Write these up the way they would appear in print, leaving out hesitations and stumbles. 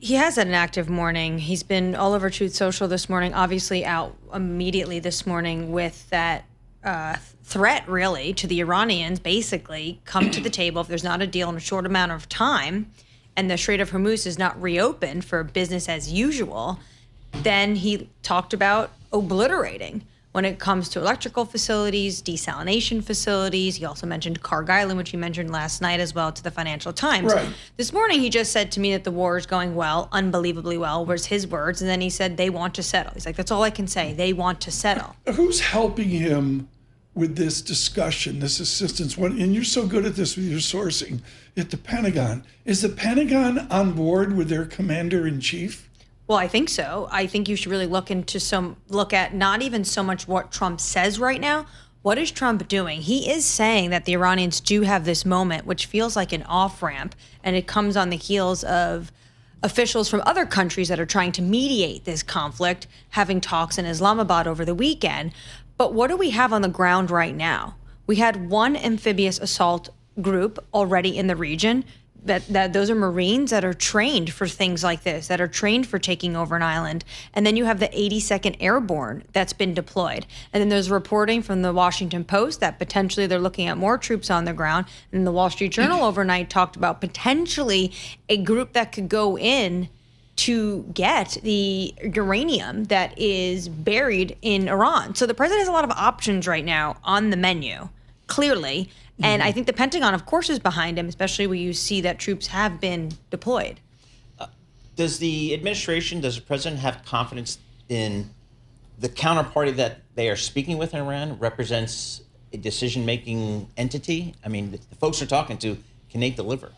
He has had an active morning. He's been all over Truth Social this morning, obviously out immediately this morning with that threat, really, to the Iranians, basically, come to the table if there's not a deal in a short amount of time and the Strait of Hormuz is not reopened for business as usual. Then he talked about obliterating when it comes to electrical facilities, desalination facilities. He also mentioned Kharg Island, which he mentioned last night as well to the Financial Times. Right. This morning, he just said to me that the war is going well, unbelievably well, was his words. And then he said they want to settle. He's like, that's all I can say. They want to settle. Who's helping him with this discussion, this assistance? And you're so good at this with your sourcing at the Pentagon. Is the Pentagon on board with their commander-in-chief? Well, I think so. I think you should really look at not even so much what Trump says right now. What is Trump doing? He is saying that the Iranians do have this moment, which feels like an off-ramp, and it comes on the heels of officials from other countries that are trying to mediate this conflict, having talks in Islamabad over the weekend. But what do we have on the ground right now? We had one amphibious assault group already in the region. That those are Marines that are trained for things like this, that are trained for taking over an island. And then you have the 82nd Airborne that's been deployed. And then there's reporting from the Washington Post that potentially they're looking at more troops on the ground. And the Wall Street Journal overnight talked about potentially a group that could go in to get the uranium that is buried in Iran. So the president has a lot of options right now on the menu, clearly. And I think the Pentagon, of course, is behind him, especially when you see that troops have been deployed. Does the president have confidence in the counterparty that they are speaking with in Iran represents a decision-making entity? I mean, the folks they're talking to, can they deliver?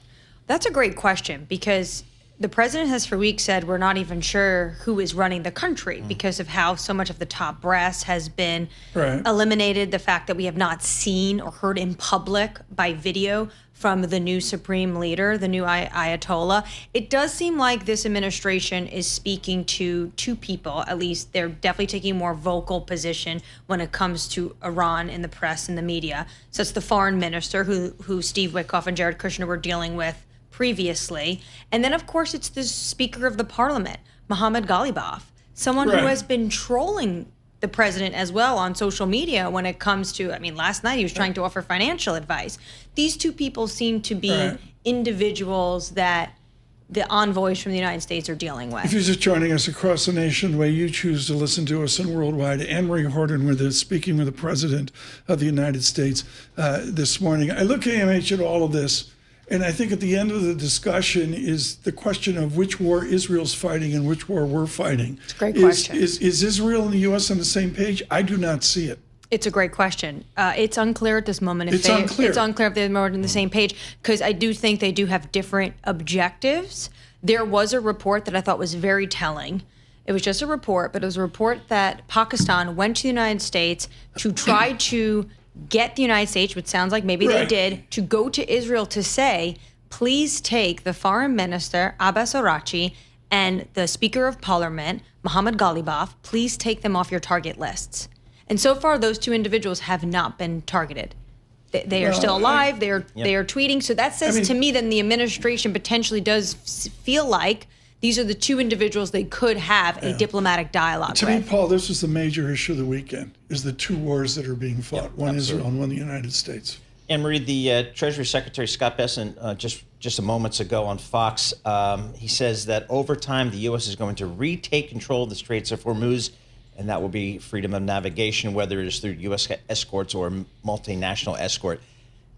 That's a great question, because the president has for weeks said we're not even sure who is running the country because of how so much of the top brass has been eliminated. The fact that we have not seen or heard in public by video from the new supreme leader, the new Ayatollah. It does seem like this administration is speaking to two people. At least they're definitely taking a more vocal position when it comes to Iran in the press and the media. So it's the foreign minister who Steve Witkoff and Jared Kushner were dealing with previously. And then, of course, it's the Speaker of the Parliament, Mohammad Ghalibaf, someone who has been trolling the president as well on social media when it comes to, I mean, last night he was trying to offer financial advice. These two people seem to be individuals that the envoys from the United States are dealing with. If you're just joining us across the nation, the way you choose to listen to us and worldwide, Annmarie Hordern with us, speaking with the President of the United States this morning. I look, AMH, at all of this, and I think at the end of the discussion is the question of which war Israel's fighting and which war we're fighting. It's a great question. Is Israel and the U.S. on the same page? I do not see it. It's a great question. It's unclear at this moment. It's unclear if they're more on the same page, because I do think they do have different objectives. There was a report that I thought was very telling. It was just a report, but it was a report that Pakistan went to the United States to try to get the United States, which sounds like maybe they did, to go to Israel to say, please take the foreign minister, Abbas Araghchi, and the Speaker of Parliament, Mohammad Ghalibaf, please take them off your target lists. And so far, those two individuals have not been targeted. They are still alive. They are tweeting. So that says to me that the administration potentially does feel like these are the two individuals they could have a diplomatic dialogue with. To me, Paul, this was the major issue of the weekend, is the two wars that are being fought, one Israel and one the United States. Annmarie, the Treasury Secretary Scott Bessent, just a moments ago on Fox, he says that over time, the U.S. is going to retake control of the Straits of Hormuz, and that will be freedom of navigation, whether it is through U.S. escorts or multinational escort.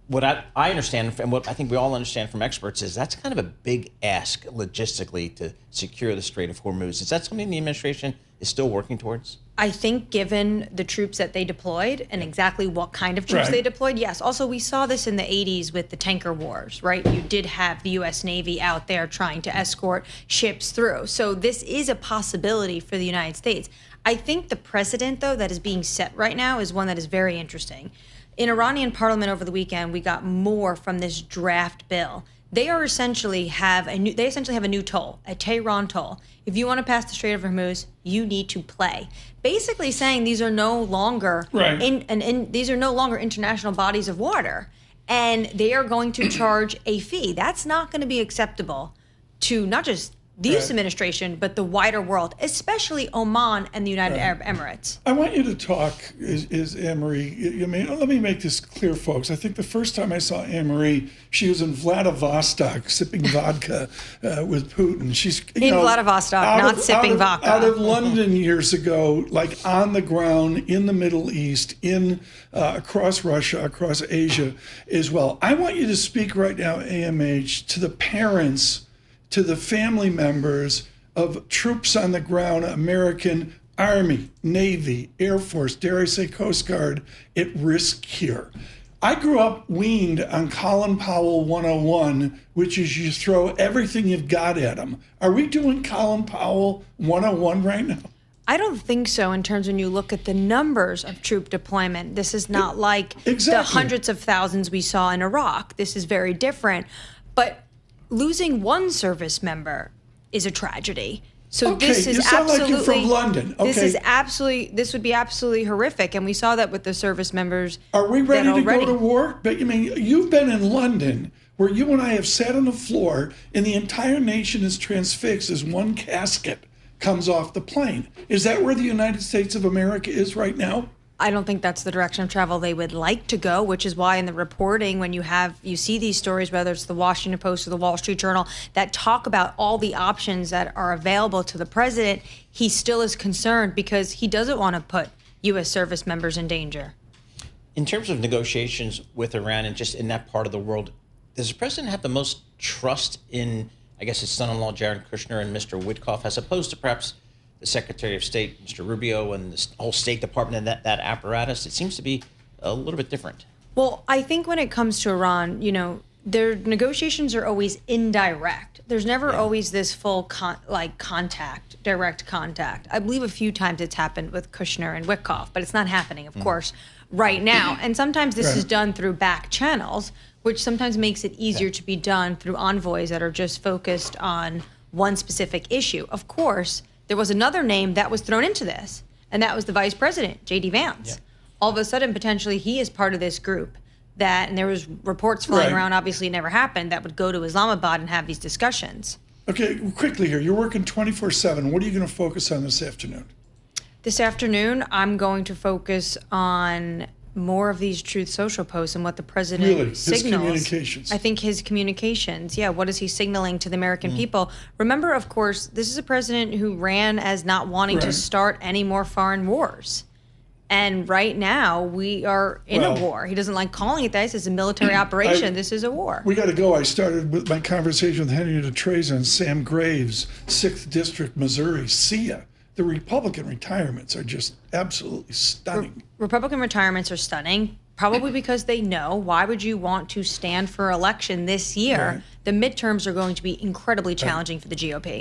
What I understand, and what I think we all understand from experts, is that's kind of a big ask logistically to secure the Strait of Hormuz. Is that something the administration is still working towards? I think given the troops that they deployed and exactly what kind of troops they deployed, yes. Also, we saw this in the 80s with the tanker wars, right? You did have the U.S. Navy out there trying to escort ships through. So this is a possibility for the United States. I think the precedent, though, that is being set right now is one that is very interesting. In Iranian parliament over the weekend, we got more from this draft bill. They essentially have a new toll, a Tehran toll. If you want to pass the Strait of Hormuz, you need to play. Basically saying these are no longer these are no longer international bodies of water, and they are going to charge a fee. That's not going to be acceptable to not just the U.S. administration, but the wider world, especially Oman and the United Arab Emirates. I want you to talk, is Annmarie. I mean, let me make this clear, folks. I think the first time I saw Annmarie, she was in Vladivostok sipping vodka with Putin. She's in Vladivostok, not sipping vodka. Out of London years ago, like on the ground in the Middle East, across Russia, across Asia as well. I want you to speak right now, AMH, to the parents, to the family members of troops on the ground, American Army, Navy, Air Force, dare I say Coast Guard, at risk here. I grew up weaned on Colin Powell 101, which is you throw everything you've got at them. Are we doing Colin Powell 101 right now? I don't think so in terms when you look at the numbers of troop deployment. This is not like the hundreds of thousands we saw in Iraq. This is very different. But losing one service member is a tragedy. So okay, this is you sound absolutely like you're from London. Okay. This would be absolutely horrific, and we saw that with the service members. Are we ready to go to war? But I mean, you've been in London, where you and I have sat on the floor, and the entire nation is transfixed as one casket comes off the plane. Is that where the United States of America is right now? I don't think that's the direction of travel they would like to go, which is why in the reporting, when you see these stories, whether it's the Washington Post or the Wall Street Journal, that talk about all the options that are available to the president, he still is concerned because he doesn't want to put U.S. service members in danger. In terms of negotiations with Iran and just in that part of the world, does the president have the most trust in, I guess, his son-in-law, Jared Kushner, and Mr. Witkoff, as opposed to perhaps the Secretary of State, Mr. Rubio, and the whole State Department and that apparatus? It seems to be a little bit different. Well, I think when it comes to Iran, their negotiations are always indirect. There's never always this full contact, direct contact. I believe a few times it's happened with Kushner and Witkoff, but it's not happening, of course, right now. And sometimes this is done through back channels, which sometimes makes it easier to be done through envoys that are just focused on one specific issue. Of course, there was another name that was thrown into this, and that was the vice president, J.D. Vance. Yeah. All of a sudden, potentially, he is part of this group and there was reports flying around, obviously it never happened, that would go to Islamabad and have these discussions. Okay, quickly here. You're working 24/7. What are you going to focus on this afternoon? This afternoon, I'm going to focus on more of these Truth Social posts and what the president signals. His communications. I think his communications, what is he signaling to the American people? Remember, of course, this is a president who ran as not wanting to start any more foreign wars. And right now, we are in a war. He doesn't like calling it that. It's a military operation. This is a war. We got to go. I started with my conversation with Henrietta Trezo and Sam Graves, 6th District, Missouri. See ya. The Republican retirements are just absolutely stunning. Republican retirements are stunning, probably because they know, why would you want to stand for election this year? The midterms are going to be incredibly challenging for the GOP.